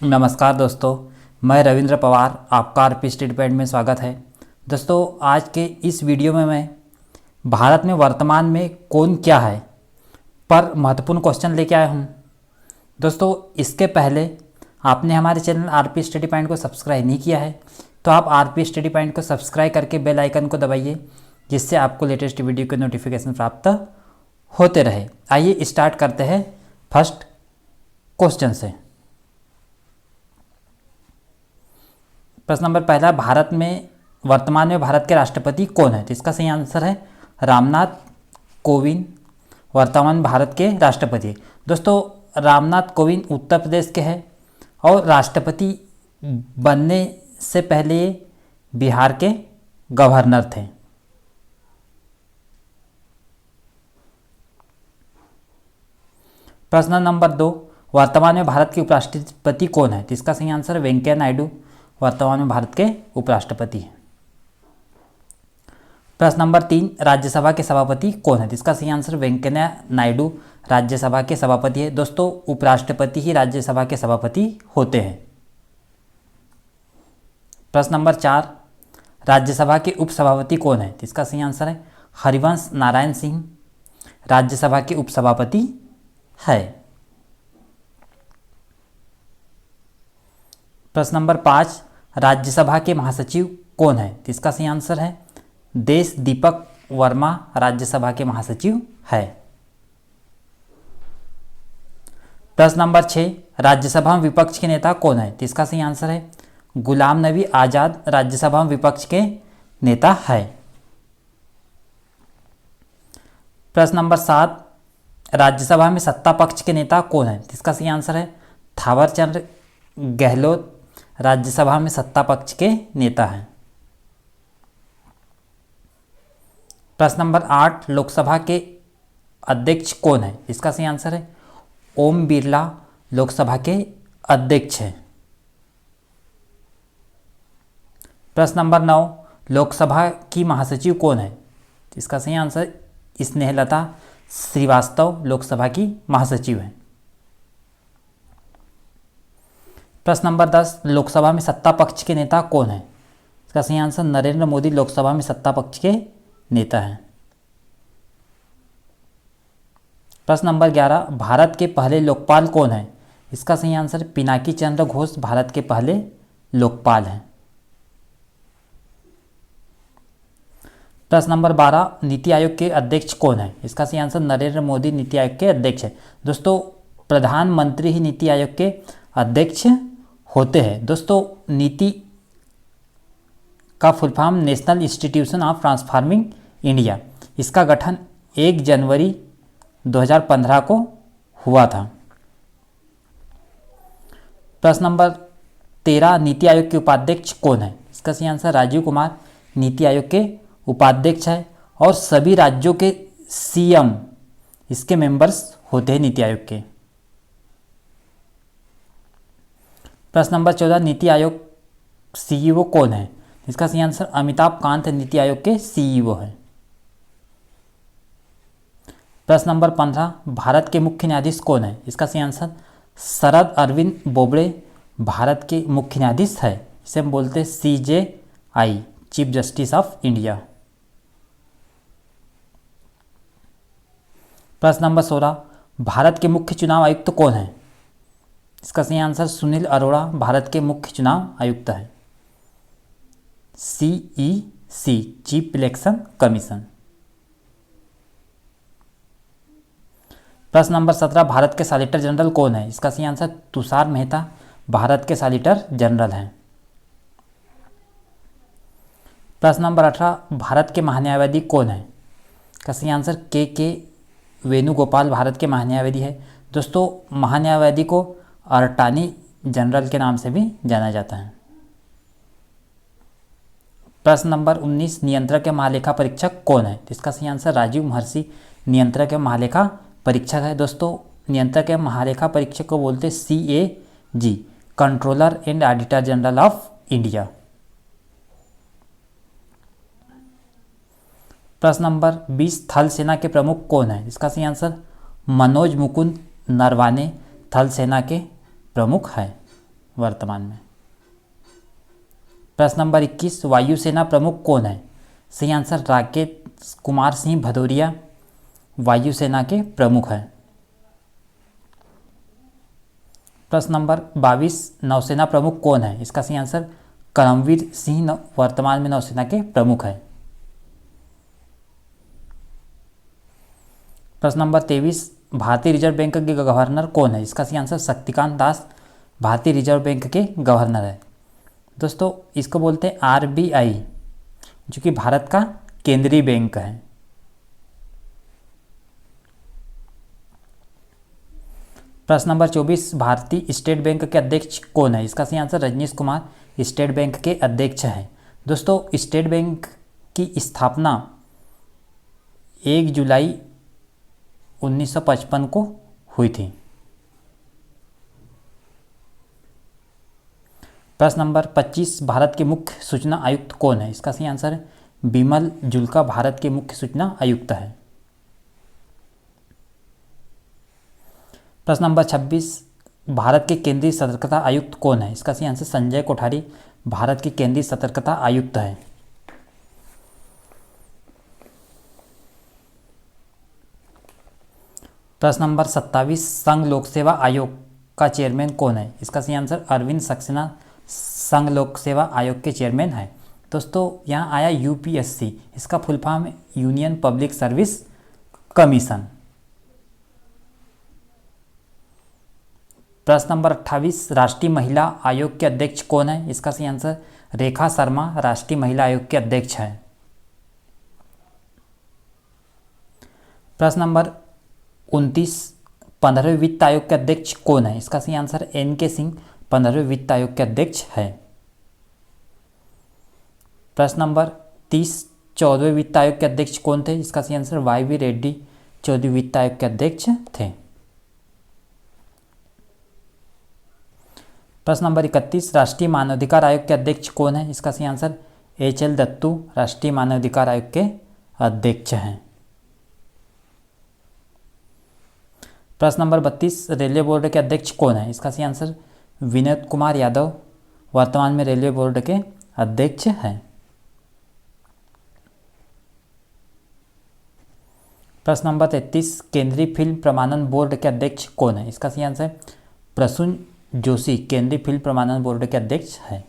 नमस्कार दोस्तों, मैं रविंद्र पवार, आपका आरपी स्टेट बैंड में स्वागत है। दोस्तों, आज के इस वीडियो में मैं भारत में वर्तमान में कौन क्या है पर महत्वपूर्ण क्वेश्चन लेके आया हूँ। दोस्तों, इसके पहले आपने हमारे चैनल आरपी स्टडी पॉइंट को सब्सक्राइब नहीं किया है तो आप आरपी स्टडी पॉइंट को सब्सक्राइब करके बेल आइकन को दबाइए, जिससे आपको लेटेस्ट वीडियो के नोटिफिकेशन प्राप्त होते रहे। आइए स्टार्ट करते हैं फर्स्ट क्वेश्चन से। प्रश्न नंबर पहला, भारत में वर्तमान में भारत के राष्ट्रपति कौन है? तो इसका सही आंसर है रामनाथ कोविंद वर्तमान में भारत के राष्ट्रपति। दोस्तों, रामनाथ कोविंद उत्तर प्रदेश के हैं और राष्ट्रपति बनने से पहले ये बिहार के गवर्नर थे। प्रश्न नंबर 2, वर्तमान में भारत के उपराष्ट्रपति कौन है? तो इसका सही आंसर वेंकैया नायडू वर्तमान में भारत के उपराष्ट्रपति हैं। प्रश्न नंबर 3, राज्यसभा के सभापति कौन है? इसका सही आंसर वेंकैया नायडू राज्यसभा के सभापति है। दोस्तों, उपराष्ट्रपति ही राज्यसभा के सभापति होते हैं। प्रश्न नंबर 4, राज्यसभा के उपसभापति कौन है? इसका सही आंसर है हरिवंश नारायण सिंह राज्यसभा के उपसभापति है। प्रश्न नंबर 5, राज्यसभा के महासचिव कौन है? इसका सही आंसर है देश दीपक वर्मा राज्यसभा के महासचिव है। प्रश्न नंबर 6, राज्यसभा में विपक्ष के नेता कौन है? इसका सही आंसर है गुलाम नबी आज़ाद राज्यसभा में विपक्ष के नेता है। प्रश्न नंबर 7, राज्यसभा में सत्ता पक्ष के नेता कौन है? इसका सही आंसर है थावरचंद गहलोत राज्यसभा में सत्ता पक्ष के नेता हैं। प्रश्न नंबर 8, लोकसभा के अध्यक्ष कौन है? इसका सही आंसर है ओम बिरला लोकसभा के अध्यक्ष हैं। प्रश्न नंबर 9, लोकसभा की महासचिव कौन है? इसका सही आंसर स्नेहलता श्रीवास्तव लोकसभा की महासचिव हैं। प्रश्न नंबर 10, लोकसभा में सत्ता पक्ष के नेता कौन है? इसका सही आंसर नरेंद्र मोदी लोकसभा में सत्ता पक्ष के नेता हैं। प्रश्न नंबर 11, भारत के पहले लोकपाल कौन है? इसका सही आंसर पिनाकी चंद्र घोष भारत के पहले लोकपाल हैं। प्रश्न नंबर 12, नीति आयोग के अध्यक्ष कौन है? इसका सही आंसर नरेंद्र मोदी नीति आयोग के अध्यक्ष है। दोस्तों, प्रधानमंत्री ही नीति आयोग के अध्यक्ष होते हैं। दोस्तों, नीति का full form national institution of transforming India, इसका गठन 1 जनवरी 2015 को हुआ था। प्रश्न नंबर 13, नीति आयोग के उपाध्यक्ष कौन है? इसका सही आंसर राजीव कुमार नीति आयोग के उपाध्यक्ष है और सभी राज्यों के सीएम इसके मेंबर्स होते हैं नीति आयोग के। प्रश्न नंबर 14, नीति आयोग सीईओ कौन है? इसका सही आंसर अमिताभ कांत नीति आयोग के सीईओ हैं। प्रश्न नंबर 15, भारत के मुख्य न्यायाधीश कौन है? इसका सही आंसर शरद अरविंद बोबड़े भारत के मुख्य न्यायाधीश है। इसे हम बोलते हैं CJI chief justice of India. प्रश्न नंबर 16, भारत के मुख्य चुनाव आयुक्त कौन है? इसका सही आंसर सुनील अरोड़ा भारत के मुख्य चुनाव आयुक्त हैं। CEC chief election commission. प्रश्न नंबर 17, भारत के सॉलिसिटर जनरल कौन है? इसका सही आंसर तुषार मेहता भारत के सॉलिसिटर जनरल हैं। प्रश्न नंबर 18, भारत के महान्यायवादी कौन है? इसका सही आंसर के वेणुगोपाल भारत के महान्यायवादी है। दोस्तों, महान्यायवादी को अटॉर्नी जनरल के नाम से भी जाना जाता है। प्रश्न नंबर 19, नियंत्रक या महालेखा परीक्षक कौन है? इसका सही आंसर राजीव महर्षि नियंत्रक या महालेखा परीक्षक है। दोस्तों, नियंत्रक या महालेखा परीक्षक को बोलते हैं CAG controller and auditor general of India. प्रश्न नंबर 20, थल सेना के प्रमुख कौन है? इसका सही आंसर मनोज मुकुंद नरवाने थल सेना के प्रमुख हैं। वर्तमान में। प्रश्न नंबर 21, वायुसेना प्रमुख कौन है? सही आंसर राकेश कुमार सिंह भदौरिया वायुसेना के प्रमुख हैं। प्रश्न नंबर 22, नौसेना प्रमुख कौन है? इसका सही आंसर करमवीर सिंह वर्तमान में नौसेना के प्रमुख हैं। प्रश्न नंबर 23, भारतीय रिजर्व बैंक के गवर्नर कौन है? इसका सही आंसर शक्तिकांत दास भारतीय रिजर्व बैंक के गवर्नर है। दोस्तों इसको बोलते हैं आरबीआई, जो कि भारत का केंद्रीय बैंक है। प्रश्न नंबर 24, भारतीय स्टेट बैंक के अध्यक्ष कौन है? इसका सही answer Rajneesh Kumar State Bank के अध्यक्ष हैं। दोस्तों स्टेट बैंक की स्थापना 1 जुलाई 1955 को हुई थी। प्रश्न नंबर 25, भारत के मुख्य सूचना आयुक्त कौन है? इसका सही आंसर बिमल जुल्का भारत के मुख्य सूचना आयुक्त है। प्रश्न नंबर 26, भारत के केंद्रीय सतर्कता आयुक्त कौन है? इसका सही आंसर संजय कोठारी भारत के केंद्रीय सतर्कता आयुक्त है। प्रश्न नंबर 27, संघ लोक सेवा आयोग का चेयरमैन कौन है? इसका सही आंसर अरविंद सक्सेना संघ लोक सेवा आयोग के चेयरमैन है। दोस्तों यहाँ आया यूपीएससी, इसका full form union public service commission. प्रश्न नंबर 28, राष्ट्रीय महिला आयोग के अध्यक्ष कौन है? इसका सही आंसर रेखा शर्मा राष्ट्रीय महिला आयोग के अध्यक्ष हैं। प्रश्न नंबर 29, 15वें वित्त आयोग के अध्यक्ष कौन है? इसका सही आंसर एन के सिंह 15वें वित्त आयोग के अध्यक्ष है। प्रश्न नंबर 30, 14वें वित्त आयोग के अध्यक्ष कौन थे? इसका सही आंसर वाई रेड्डी 14वें वित्त आयोग के अध्यक्ष थे। प्रश्न नंबर 31, राष्ट्रीय मानवाधिकार आयोग के अध्यक्ष कौन है? इसका सही आंसर एच.एल. दत्तू राष्ट्रीय मानवाधिकार आयोग के अध्यक्ष हैं। प्रश्न नंबर 32, रेलवे बोर्ड के अध्यक्ष कौन है? इसका सही आंसर विनोद कुमार यादव वर्तमान में रेलवे बोर्ड के अध्यक्ष हैं। प्रश्न नंबर 33, केंद्रीय फिल्म प्रमाणन बोर्ड के अध्यक्ष कौन है? इसका सही आंसर प्रसून जोशी केंद्रीय फिल्म प्रमाणन बोर्ड के अध्यक्ष हैं।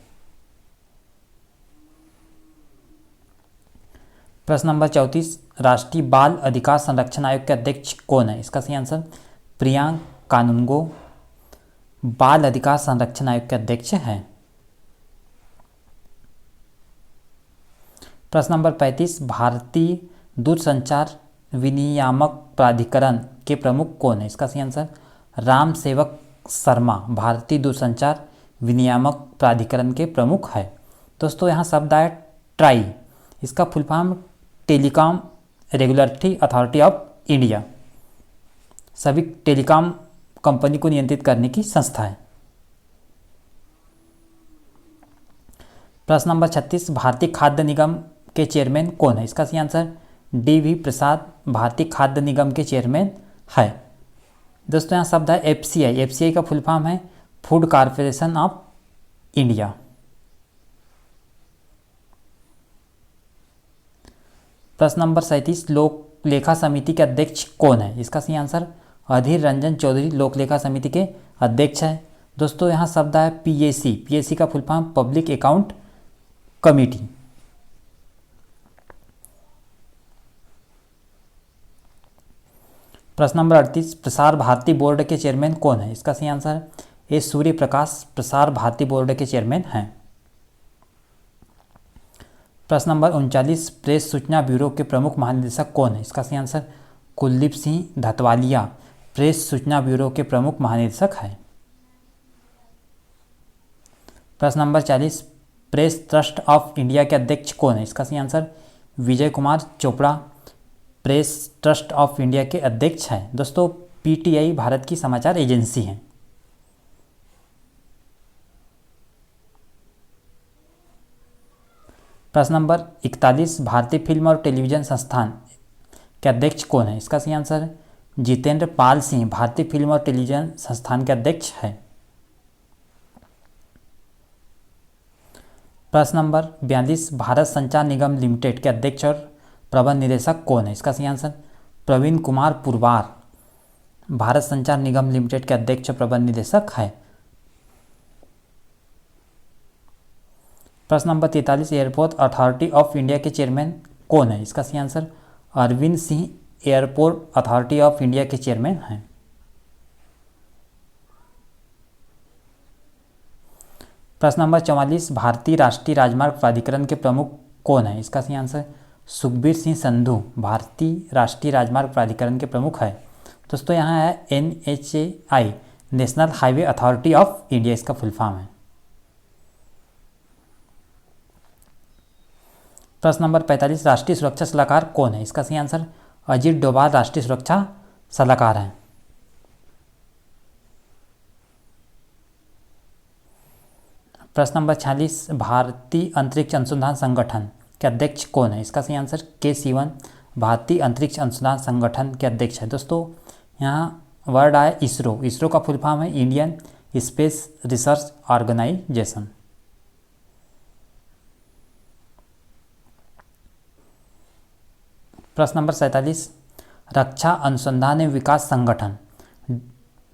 प्रश्न नंबर 34, राष्ट्रीय बाल अधिकार संरक्षण आयोग के अध्यक्ष कौन है? इसका सही आंसर प्रियांक कानूनगो बाल अधिकार संरक्षण आयोग के अध्यक्ष हैं। प्रश्न नंबर 35, भारतीय दूरसंचार विनियामक प्राधिकरण के प्रमुख कौन है? इसका सही आंसर राम सेवक शर्मा भारतीय दूरसंचार विनियामक प्राधिकरण के प्रमुख है। दोस्तों यहाँ शब्द आया ट्राई, इसका full form telecom regulatory authority of India, सभी टेलीकॉम कंपनी को नियंत्रित करने की संस्था है। प्रश्न नंबर 36, भारतीय खाद्य निगम के चेयरमैन कौन है? इसका सही आंसर डी.वी. प्रसाद भारतीय खाद्य निगम के चेयरमैन है। दोस्तों यहाँ शब्द है एफसीआई, एफसीआई का फुल फॉर्म है फूड कॉरपोरेशन ऑफ इंडिया। प्रश्न नंबर 37, लोक लेखा समिति के अध्यक्ष कौन है? इसका सही आंसर अधीर रंजन चौधरी लोक लेखा समिति के अध्यक्ष है। दोस्तों यहाँ शब्द है पीएसी, पीएसी का full form public account committee. प्रश्न नंबर 38, प्रसार भारती बोर्ड के चेयरमैन कौन है? इसका सही answer A Surya Prakash Prasar Bharati board के चेयरमैन हैं। प्रश्न नंबर 39, प्रेस सूचना ब्यूरो के प्रमुख महानिदेशक कौन है? इसका सही आंसर कुलदीप सिंह धतवालिया प्रेस सूचना ब्यूरो के प्रमुख महानिदेशक हैं। प्रश्न number 40, press trust of India के अध्यक्ष कौन है? इसका सही answer Vijay Kumar Chopra press trust of India के अध्यक्ष हैं। दोस्तों पीटीआई भारत की समाचार एजेंसी है। प्रश्न नंबर 41, भारतीय फिल्म और टेलीविज़न संस्थान के अध्यक्ष कौन है? इसका सही आंसर जितेंद्र पाल सिंह भारतीय फिल्म और टेलीविज़न संस्थान के अध्यक्ष हैं। प्रश्न नंबर 42, भारत संचार निगम लिमिटेड के अध्यक्ष और प्रबंध निदेशक कौन है? इसका सही आंसर प्रवीण कुमार पुरवार भारत संचार निगम लिमिटेड के अध्यक्ष और प्रबंध निदेशक है। प्रश्न number 43, airport authority of India के चेयरमैन कौन है? इसका सही answer Arvind Singh airport authority of India के चेयरमैन हैं। प्रश्न नंबर 44, भारतीय राष्ट्रीय राजमार्ग प्राधिकरण के प्रमुख कौन है? इसका सही आंसर सुखबीर सिंह संधू भारतीय राष्ट्रीय राजमार्ग प्राधिकरण के प्रमुख है। दोस्तों यहाँ है NHAI national highway authority of India, इसका फुल फॉर्म है। प्रश्न नंबर 45, राष्ट्रीय सुरक्षा सलाहकार कौन है? इसका सही आंसर अजीत डोभाल राष्ट्रीय सुरक्षा सलाहकार हैं। प्रश्न नंबर 46, भारतीय अंतरिक्ष अनुसंधान संगठन के अध्यक्ष कौन है? इसका सही आंसर के सिवन भारतीय अंतरिक्ष अनुसंधान संगठन के अध्यक्ष है। दोस्तों यहाँ वर्ड आया इसरो, इसरो का फुल फॉर्म है इंडियन स्पेस रिसर्च ऑर्गेनाइजेशन। प्रश्न नंबर 47, रक्षा अनुसंधान एवं विकास संगठन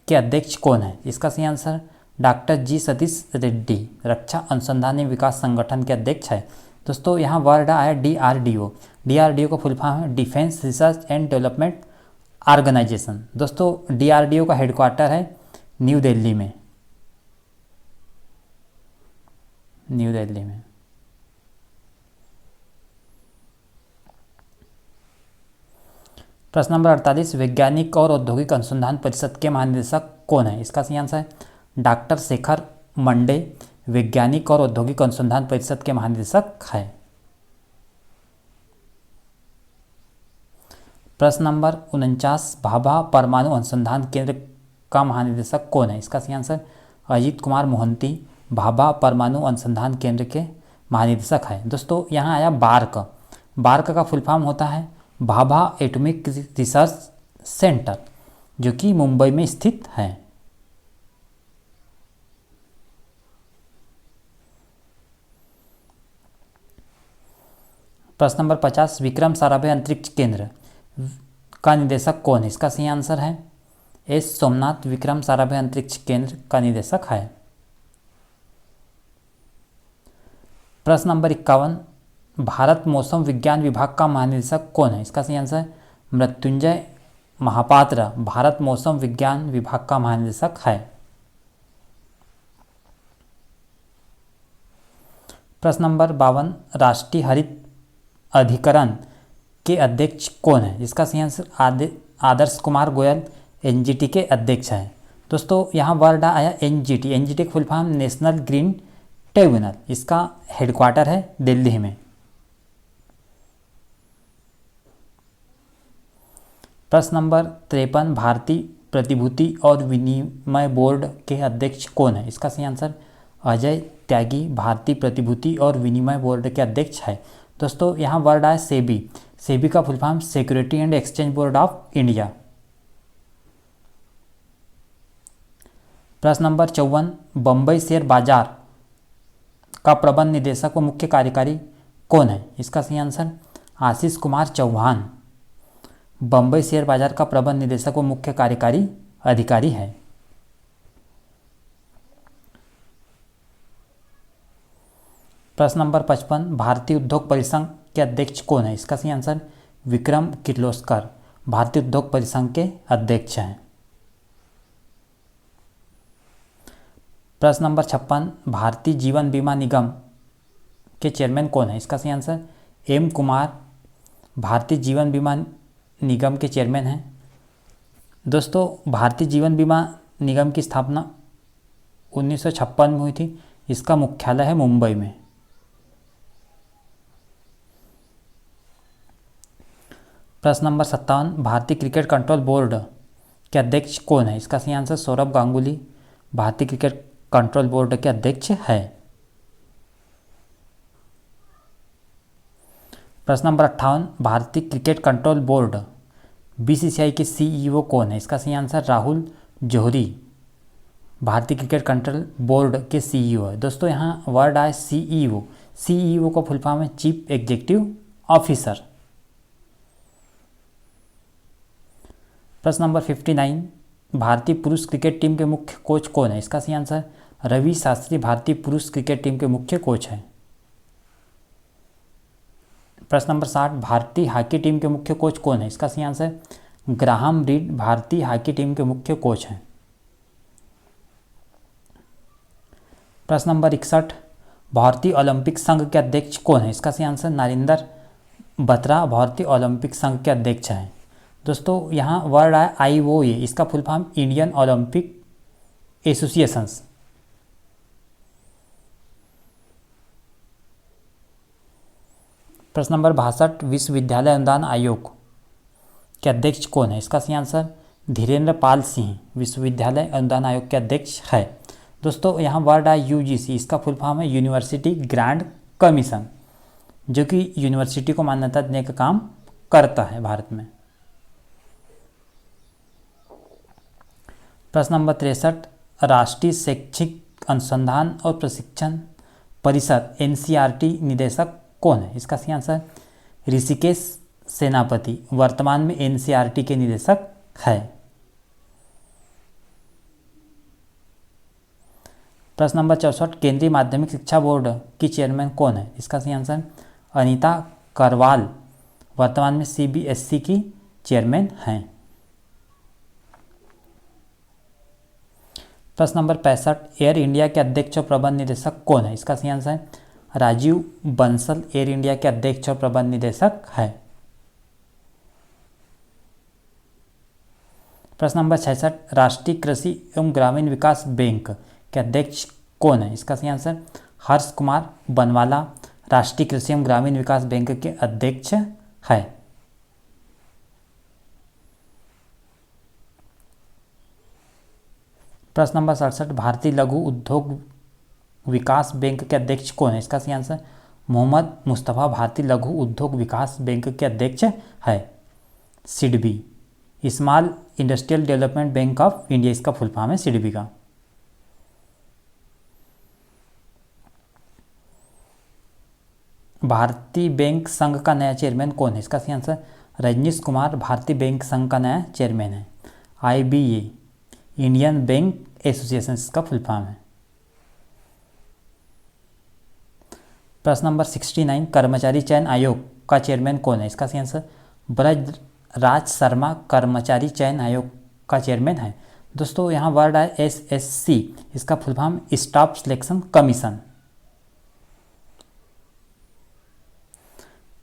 के अध्यक्ष कौन है? इसका सही आंसर डॉक्टर जी सतीश रेड्डी रक्षा अनुसंधान एवं विकास संगठन के अध्यक्ष है। दोस्तों यहाँ वर्ड आया DRDO, DRDO का फुल फॉर्म है defence research and development organisation. दोस्तों DRDO का हेडक्वार्टर है न्यू दिल्ली में, न्यू दिल्ली में। प्रश्न नंबर 48, वैज्ञानिक और औद्योगिक अनुसंधान परिषद के महानिदेशक कौन है? इसका सही आंसर है डॉक्टर शेखर मंडे वैज्ञानिक और औद्योगिक अनुसंधान परिषद के महानिदेशक है। प्रश्न नंबर 49, भाभा परमाणु अनुसंधान केंद्र का महानिदेशक कौन है? इसका सही आंसर अजीत कुमार मोहंती भाभा परमाणु अनुसंधान केंद्र के महानिदेशक है। दोस्तों यहाँ आया बार्क, बार्क का फुल फॉर्म होता है भाभा एटॉमिक रिसर्च सेंटर, जो कि मुंबई में स्थित है। प्रश्न नंबर 50, विक्रम साराभाई अंतरिक्ष केंद्र का निदेशक कौन है? इसका सही आंसर है S सोमनाथ विक्रम साराभाई अंतरिक्ष केंद्र का निदेशक है। प्रश्न नंबर 51, भारत मौसम विज्ञान विभाग का महानिदेशक कौन है? इसका सही आंसर मृत्युंजय महापात्र भारत मौसम विज्ञान विभाग का महानिदेशक है। प्रश्न नंबर 52, राष्ट्रीय हरित अधिकरण के अध्यक्ष कौन है? इसका सही आंसर आदर्श कुमार गोयल NGT के अध्यक्ष हैं। दोस्तों यहाँ वर्ड आया NGT, NGT का full form national green tribunal, इसका हेडक्वार्टर है दिल्ली में। प्रश्न नंबर 53, भारतीय प्रतिभूति और विनिमय बोर्ड के अध्यक्ष कौन है? इसका सही आंसर अजय त्यागी भारतीय प्रतिभूति और विनिमय बोर्ड के अध्यक्ष है। दोस्तों यहाँ वर्ड आया सेबी, सेबी का full form security and exchange board of India. प्रश्न नंबर 54, बम्बई शेयर बाजार का प्रबंध निदेशक व मुख्य कार्यकारी कौन है? इसका सही आंसर आशीष कुमार चौहान बम्बई शेयर बाजार का प्रबंध निदेशक व मुख्य कार्यकारी अधिकारी है। प्रश्न नंबर 55, भारतीय उद्योग परिसंघ के अध्यक्ष कौन है? इसका सही आंसर विक्रम किर्लोस्कर भारतीय उद्योग परिसंघ के अध्यक्ष हैं। प्रश्न नंबर 56, भारतीय जीवन बीमा निगम के चेयरमैन कौन है? इसका सही आंसर M कुमार भारतीय जीवन बीमा निगम के चेयरमैन हैं। दोस्तों भारतीय जीवन बीमा निगम की स्थापना 1956 में हुई थी, इसका मुख्यालय है मुंबई में। प्रश्न नंबर 57, भारतीय क्रिकेट कंट्रोल बोर्ड के अध्यक्ष कौन है? इसका सही आंसर सौरभ गांगुली भारतीय क्रिकेट कंट्रोल बोर्ड के अध्यक्ष है। प्रश्न नंबर 58, भारतीय क्रिकेट कंट्रोल बोर्ड BCCI के CEO कौन है? इसका सही आंसर राहुल जौहरी भारतीय क्रिकेट कंट्रोल बोर्ड के CEO है। दोस्तों यहाँ वर्ड आए CEO, सीईओ का फुल फॉर्म है चीफ एग्जीक्यूटिव ऑफिसर। प्रश्न नंबर 59, भारतीय पुरुष क्रिकेट टीम के मुख्य कोच कौन है? इसका सही आंसर रवि शास्त्री भारतीय पुरुष क्रिकेट टीम के मुख्य कोच हैं। प्रश्न नंबर 60, भारतीय हॉकी टीम के मुख्य कोच कौन है? इसका सही आंसर ग्राहम रीड भारतीय हॉकी टीम के मुख्य कोच हैं। प्रश्न नंबर 61, भारतीय ओलंपिक संघ के अध्यक्ष कौन है? इसका सही आंसर नरेंद्र बत्रा भारतीय ओलंपिक संघ के अध्यक्ष हैं। दोस्तों यहाँ वर्ड आया IOA, इसका full form Indian Olympic associations. प्रश्न नंबर 62, विश्वविद्यालय अनुदान आयोग के अध्यक्ष कौन है? इसका सही आंसर धीरेन्द्र पाल सिंह विश्वविद्यालय अनुदान आयोग के अध्यक्ष है। दोस्तों यहाँ वर्ड है UGC, इसका फुल फॉर्म है यूनिवर्सिटी ग्रांट कमीशन, जो कि यूनिवर्सिटी को मान्यता देने का काम करता है भारत में। प्रश्न नंबर 63, राष्ट्रीय शैक्षिक अनुसंधान और प्रशिक्षण परिषद NCERT निदेशक कौन है? इसका सही आंसर ऋषिकेश सेनापति वर्तमान में NCERT के निदेशक है। प्रश्न नंबर 64, केंद्रीय माध्यमिक शिक्षा बोर्ड की चेयरमैन कौन है? इसका सही आंसर अनीता करवाल वर्तमान में CBSE की चेयरमैन हैं। प्रश्न नंबर 65, एयर इंडिया के अध्यक्ष और प्रबंध निदेशक कौन है? इसका सही answer Rajiv Bansal Air India के अध्यक्ष और प्रबंध निदेशक है। प्रश्न नंबर 66, राष्ट्रीय कृषि एवं ग्रामीण विकास बैंक के अध्यक्ष कौन है? इसका सही आंसर हर्ष कुमार बनवाला राष्ट्रीय कृषि एवं ग्रामीण विकास बैंक के अध्यक्ष है। प्रश्न नंबर 67, भारतीय लघु उद्योग विकास बैंक के अध्यक्ष कौन है? इसका सही आंसर मोहम्मद मुस्तफ़ा भारतीय लघु उद्योग विकास बैंक के अध्यक्ष है। SIDBI small industrial development bank of India, इसका फुल फॉर्म है सिडबी का। भारतीय बैंक संघ का नया चेयरमैन कौन है? इसका सही आंसर रजनीश कुमार भारतीय बैंक संघ का नया चेयरमैन है। IBA इंडियन बैंक एसोसिएशन, इसका फुल फॉर्म है। प्रश्न नंबर 69, कर्मचारी चयन आयोग का चेयरमैन कौन है? इसका सही आंसर ब्रजराज शर्मा कर्मचारी चयन आयोग का चेयरमैन है। दोस्तों यहाँ वर्ड है SSC, इसका full form staff selection commission.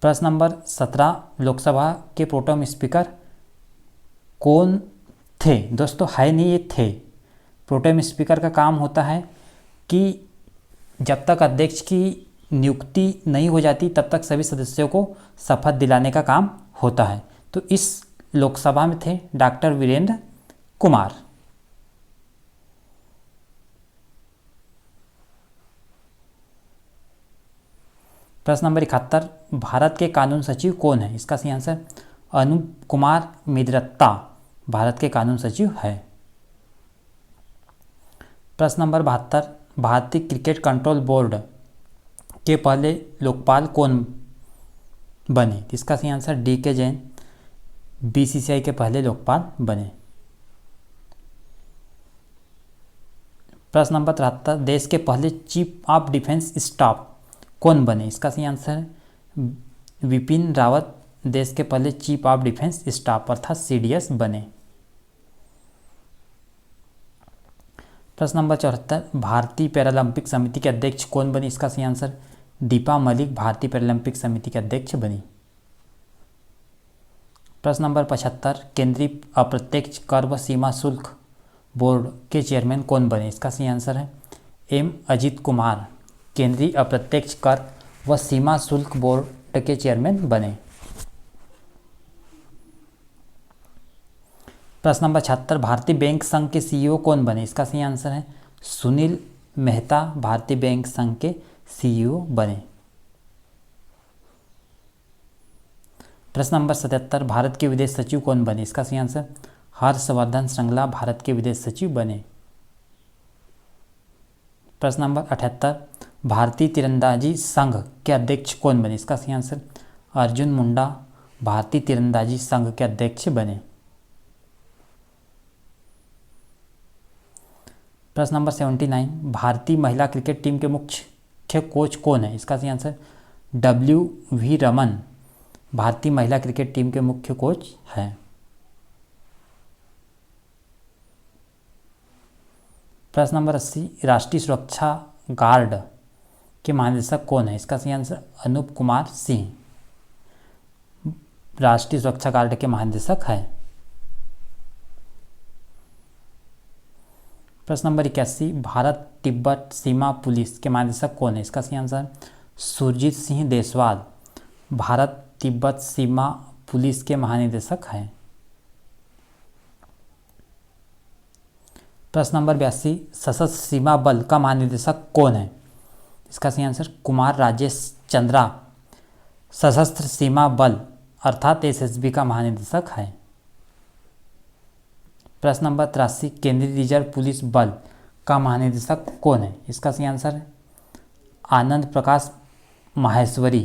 प्रश्न नंबर 17, लोकसभा के प्रोटेम स्पीकर कौन थे? दोस्तों है नहीं, ये थे। प्रोटेम स्पीकर का काम होता है कि जब तक अध्यक्ष की नियुक्ति नहीं हो जाती तब तक सभी सदस्यों को शपथ दिलाने का काम होता है। तो इस लोकसभा में थे डॉक्टर वीरेंद्र कुमार। प्रश्न नंबर 71, भारत के कानून सचिव कौन है? इसका सही आंसर अनूप कुमार मिद्रत्ता भारत के कानून सचिव है। प्रश्न नंबर 72, भारतीय क्रिकेट कंट्रोल बोर्ड के पहले लोकपाल कौन बने? इसका सही आंसर DK जैन BCCI के पहले लोकपाल बने। प्रश्न नंबर 73, देश के पहले चीफ ऑफ डिफेंस स्टाफ कौन बने? इसका सही आंसर विपिन रावत देश के पहले चीफ ऑफ डिफेंस स्टाफ अर्थात CDS बने। प्रश्न नंबर 74, भारतीय पैरालंपिक समिति के अध्यक्ष कौन बनी? इसका सही आंसर दीपा मलिक भारतीय पैरालंपिक समिति के अध्यक्ष बनी। प्रश्न नंबर 75, केंद्रीय अप्रत्यक्ष कर व सीमा शुल्क बोर्ड के चेयरमैन कौन बने? इसका सही आंसर है M अजीत कुमार केंद्रीय अप्रत्यक्ष कर व सीमा शुल्क बोर्ड के चेयरमैन बने। प्रश्न नंबर 76, भारतीय बैंक संघ के CEO कौन बने? इसका सही आंसर है सुनील मेहता भारतीय बैंक संघ के CEO बने। प्रश्न नंबर 77, भारत के विदेश सचिव कौन बने? इसका सही आंसर हर्षवर्धन श्रृंगला भारत के विदेश सचिव बने। प्रश्न नंबर 78, भारतीय तीरंदाजी संघ के अध्यक्ष कौन बने? इसका सही आंसर अर्जुन मुंडा भारतीय तीरंदाजी संघ के अध्यक्ष बने। प्रश्न नंबर 79, भारतीय महिला क्रिकेट टीम के मुख्य कोच कौन है? इसका सही आंसर WV रमन भारतीय महिला क्रिकेट टीम के मुख्य कोच हैं। प्रश्न नंबर 80, राष्ट्रीय सुरक्षा गार्ड के महानिदेशक कौन है? इसका सही आंसर अनूप कुमार सिंह राष्ट्रीय सुरक्षा गार्ड के महानिदेशक है। प्रश्न नंबर 81, भारत तिब्बत सीमा पुलिस के महानिदेशक कौन है? इसका सही आंसर सुरजीत सिंह देसवाल भारत तिब्बत सीमा पुलिस के महानिदेशक हैं। प्रश्न नंबर 82, सशस्त्र सीमा बल का महानिदेशक कौन है? इसका सही आंसर कुमार राजेश चंद्रा सशस्त्र सीमा बल अर्थात SSB का महानिदेशक है। प्रश्न नंबर 83, केंद्रीय रिजर्व पुलिस बल का महानिदेशक कौन है? इसका सही आंसर आनंद प्रकाश माहेश्वरी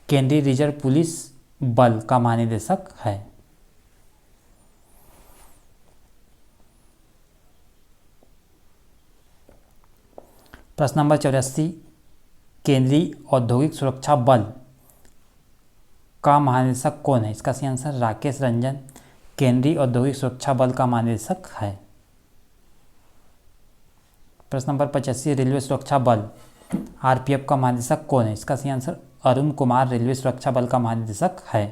केंद्रीय रिजर्व पुलिस बल का महानिदेशक है। प्रश्न नंबर 84, केंद्रीय औद्योगिक सुरक्षा बल का महानिदेशक कौन है? इसका सही आंसर राकेश रंजन केंद्रीय औद्योगिक सुरक्षा बल का महानिदेशक है। प्रश्न नंबर 85, रेलवे सुरक्षा बल RPF का महानिदेशक कौन है? इसका सही आंसर अरुण कुमार रेलवे सुरक्षा बल का महानिदेशक है।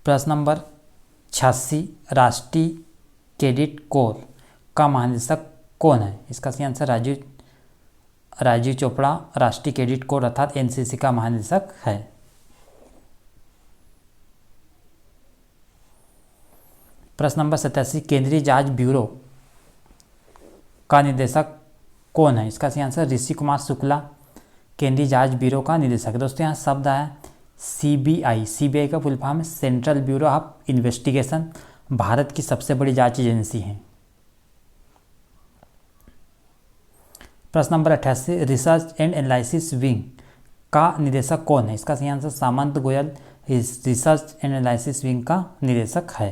प्रश्न नंबर 86, राष्ट्रीय कैडेट कोर का महानिदेशक कौन है? इसका सही आंसर राजीव चोपड़ा राष्ट्रीय कैडेट कोर अर्थात NCC का महानिदेशक है। प्रश्न नंबर 87, केंद्रीय जांच ब्यूरो का निदेशक कौन है? इसका सही आंसर ऋषि कुमार शुक्ला केंद्रीय जांच ब्यूरो का निदेशक। दोस्तों यहाँ शब्द आया CBI का फुल फॉर्म है central bureau of investigation Bharat की सबसे बड़ी जांच एजेंसी है। प्रश्न number 88, research and analysis wing का निदेशक कौन है? इसका सही answer Samant Goyal research and analysis wing का निदेशक है।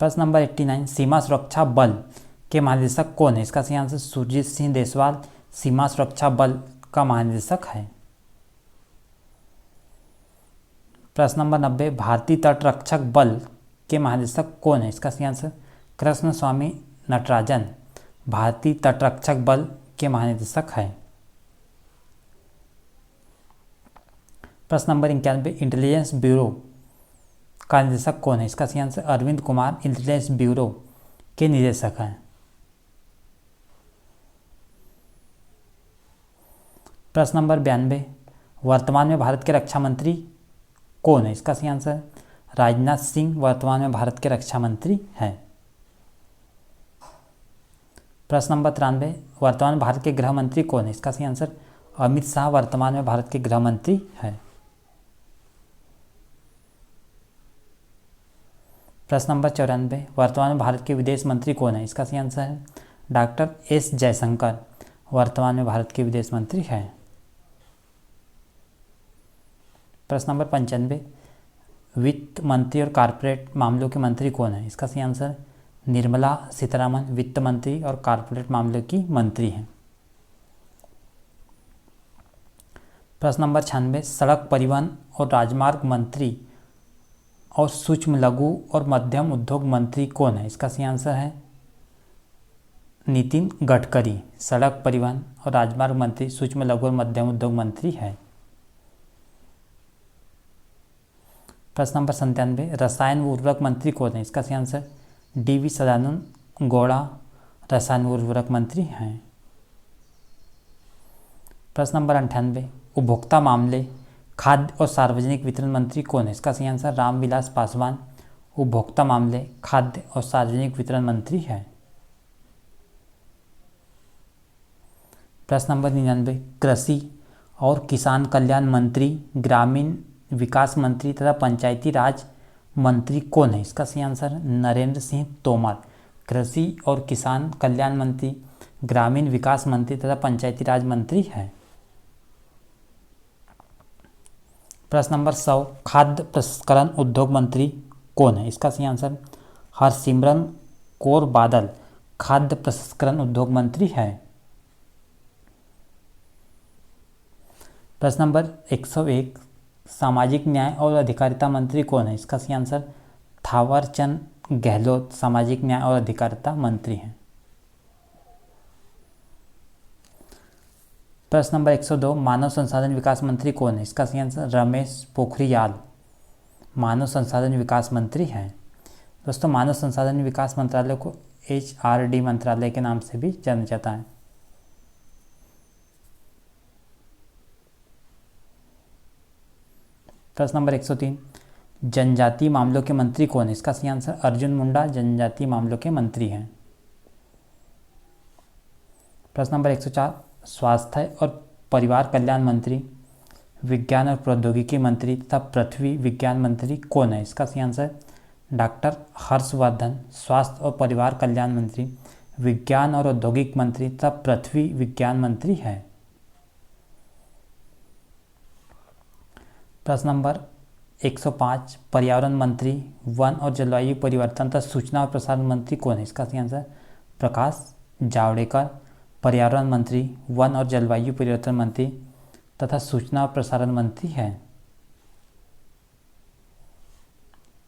प्रश्न नंबर 89, सीमा सुरक्षा बल के महानिदेशक कौन है? इसका सही आंसर सुरजीत सिंह देसवाल सीमा सुरक्षा बल का महानिदेशक है। प्रश्न नंबर 90, भारतीय तटरक्षक बल के महानिदेशक कौन है? इसका सही आंसर कृष्ण स्वामी नटराजन भारतीय तटरक्षक बल के महानिदेशक है। प्रश्न नंबर 91, इंटेलिजेंस ब्यूरो का निदेशक कौन है? इसका सही answer Arvind Kumar intelligence bureau के निदेशक हैं। प्रश्न नंबर 92, वर्तमान में भारत के रक्षा मंत्री कौन है? इसका सही आंसर राजनाथ सिंह वर्तमान में भारत के रक्षा मंत्री हैं। प्रश्न नंबर 93, वर्तमान में भारत के गृह मंत्री कौन है? इसका सही आंसर अमित शाह वर्तमान में भारत के गृह मंत्री हैं। प्रश्न नंबर 94, वर्तमान में भारत के विदेश मंत्री कौन है? इसका सही आंसर है डॉक्टर S जयशंकर वर्तमान में भारत के विदेश मंत्री हैं। प्रश्न नंबर 95, वित्त मंत्री और कॉरपोरेट मामलों के मंत्री कौन है? इसका सही आंसर निर्मला सीतारमण वित्त मंत्री और कॉरपोरेट मामलों की मंत्री हैं। प्रश्न नंबर 96, सड़क परिवहन और राजमार्ग मंत्री और सूक्ष्म लघु और मध्यम उद्योग मंत्री कौन है? इसका सही आंसर है नितिन गडकरी सड़क परिवहन और राजमार्ग मंत्री सूक्ष्म लघु और मध्यम उद्योग मंत्री है। प्रश्न नंबर 97, रसायन व उर्वरक मंत्री कौन है? इसका सही आंसर DV सदानंद गौड़ा रसायन व उर्वरक मंत्री हैं। प्रश्न नंबर 98, उपभोक्ता मामले खाद्य और सार्वजनिक वितरण मंत्री कौन है? इसका सही आंसर रामविलास पासवान उपभोक्ता मामले खाद्य और सार्वजनिक वितरण मंत्री है। प्रश्न नंबर 99, कृषि और किसान कल्याण मंत्री ग्रामीण विकास मंत्री तथा पंचायती राज मंत्री कौन है? इसका सही आंसर नरेंद्र सिंह तोमर कृषि और किसान कल्याण मंत्री, ग्रामीण विकास मंत्री तथा पंचायती राज मंत्री है। प्रश्न नंबर 100, खाद्य प्रसंस्करण उद्योग मंत्री कौन है? इसका सही आंसर हरसिमरत कौर बादल खाद्य प्रसंस्करण उद्योग मंत्री है। प्रश्न नंबर 101, सामाजिक न्याय और अधिकारिता मंत्री कौन है? इसका सही आंसर थावरचंद गहलोत सामाजिक न्याय और अधिकारिता मंत्री हैं। प्रश्न नंबर 102, मानव संसाधन विकास मंत्री कौन है? इसका सही आंसर रमेश पोखरियाल मानव संसाधन विकास मंत्री हैं। दोस्तों, मानव संसाधन विकास मंत्रालय को HRD मंत्रालय के नाम से भी जाना जाता है। प्रश्न नंबर 103, जनजातीय मामलों के मंत्री कौन है? इसका सही आंसर अर्जुन मुंडा जनजातीय मामलों के मंत्री हैं। प्रश्न नंबर 104, स्वास्थ्य और परिवार कल्याण मंत्री, विज्ञान और प्रौद्योगिकी मंत्री तथा पृथ्वी विज्ञान मंत्री कौन है? इसका सही आंसर डॉक्टर हर्षवर्धन स्वास्थ्य और परिवार कल्याण मंत्री, विज्ञान और औद्योगिक मंत्री तथा पृथ्वी विज्ञान मंत्री है। प्रश्न नंबर 105, पर्यावरण मंत्री, वन और जलवायु परिवर्तन तथा सूचना और प्रसारण मंत्री कौन है? इसका सही आंसर प्रकाश जावड़ेकर पर्यावरण मंत्री, वन और जलवायु परिवर्तन मंत्री तथा सूचना और प्रसारण मंत्री है।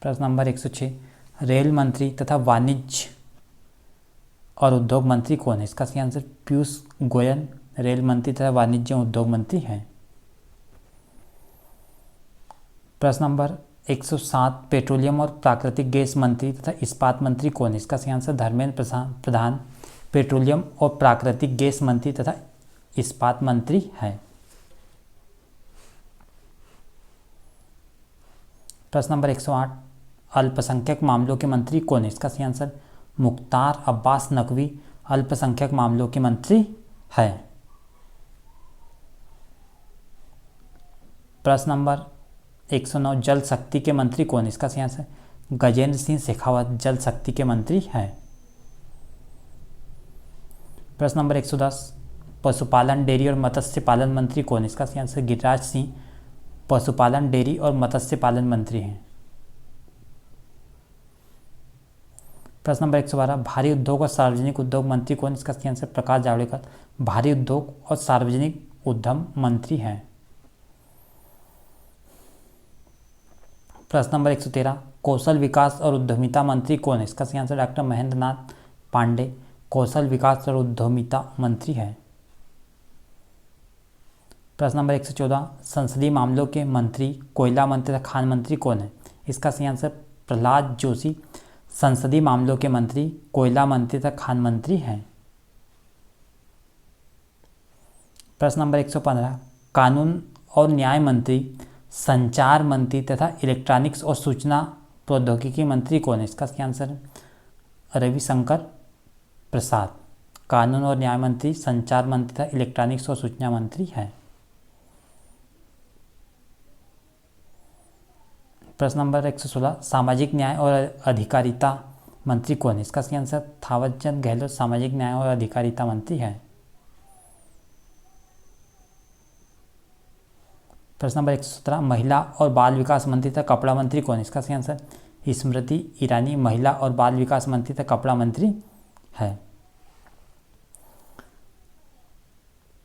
प्रश्न नंबर 106, रेल मंत्री तथा वाणिज्य और उद्योग मंत्री कौन है? इसका सही आंसर पीयूष गोयल रेल मंत्री तथा वाणिज्य और उद्योग मंत्री हैं। प्रश्न नंबर 107, पेट्रोलियम और प्राकृतिक गैस मंत्री तथा इस्पात मंत्री कौन है? इसका सही आंसर धर्मेंद्र प्रधान पेट्रोलियम और प्राकृतिक गैस मंत्री तथा इस्पात मंत्री है। प्रश्न नंबर 108, अल्पसंख्यक मामलों के मंत्री कौन है? इसका सही आंसर मुख्तार अब्बास नकवी अल्पसंख्यक मामलों के मंत्री है। प्रश्न नंबर 109, जल शक्ति के मंत्री कौन है? इसका सही आंसर गजेंद्र सिंह शेखावत जल शक्ति के मंत्री हैं। प्रश्न नंबर 110, पशुपालन डेयरी और मत्स्य पालन मंत्री कौन है? इसका सही आंसर गिरिराज सिंह पशुपालन डेयरी और मत्स्य पालन मंत्री हैं। प्रश्न नंबर 112, भारी उद्योग और सार्वजनिक उद्योग मंत्री कौन? इसका सही आंसर प्रकाश जावड़ेकर भारी उद्योग और सार्वजनिक उद्यम मंत्री हैं। प्रश्न नंबर 113, कौशल विकास और उद्यमिता मंत्री कौन है? इसका सही आंसर डॉक्टर महेंद्र नाथ पांडे कौशल विकास और उद्यमिता मंत्री है। प्रश्न नंबर 114, संसदीय मामलों के मंत्री, कोयला मंत्री तथा खान मंत्री कौन है? इसका सही आंसर प्रहलाद जोशी संसदीय मामलों के मंत्री, कोयला मंत्री तथा खान मंत्री हैं। प्रश्न नंबर 115, कानून और न्याय मंत्री, संचार मंत्री तथा इलेक्ट्रॉनिक्स और सूचना प्रौद्योगिकी मंत्री कौन है? इसका सही आंसर रविशंकर प्रसाद कानून और न्याय मंत्री, संचार मंत्री तथा इलेक्ट्रॉनिक्स और सूचना मंत्री हैं। प्रश्न नंबर 116, सामाजिक न्याय और अधिकारिता मंत्री कौन है? इसका सही आंसर थावरचंद गहलोत सामाजिक न्याय और अधिकारिता मंत्री हैं। प्रश्न नंबर 117, महिला और बाल विकास मंत्री तथा कपड़ा मंत्री कौन है? इसका सही आंसर स्मृति ईरानी महिला और बाल विकास मंत्री तथा कपड़ा मंत्री है।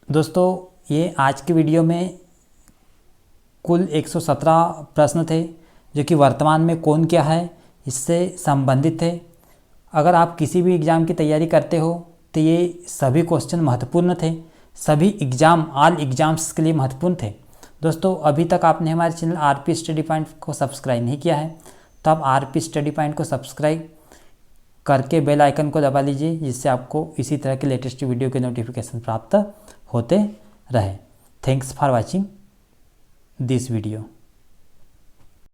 दोस्तों, ये आज के वीडियो में कुल 117 प्रश्न थे जो कि वर्तमान में कौन क्या है इससे संबंधित थे। अगर आप किसी भी एग्ज़ाम की तैयारी करते हो तो ये सभी क्वेश्चन महत्वपूर्ण थे, सभी एग्ज़ाम ऑल एग्ज़ाम्स के लिए महत्वपूर्ण थे। दोस्तों, अभी तक आपने हमारे चैनल आरपी स्टडी पॉइंट को सब्सक्राइब नहीं किया है तो आप आरपी स्टडी पॉइंट को सब्सक्राइब करके बेल आइकन को दबा लीजिए, जिससे आपको इसी तरह के लेटेस्ट वीडियो के नोटिफिकेशन प्राप्त होते रहे। Thanks for watching this video.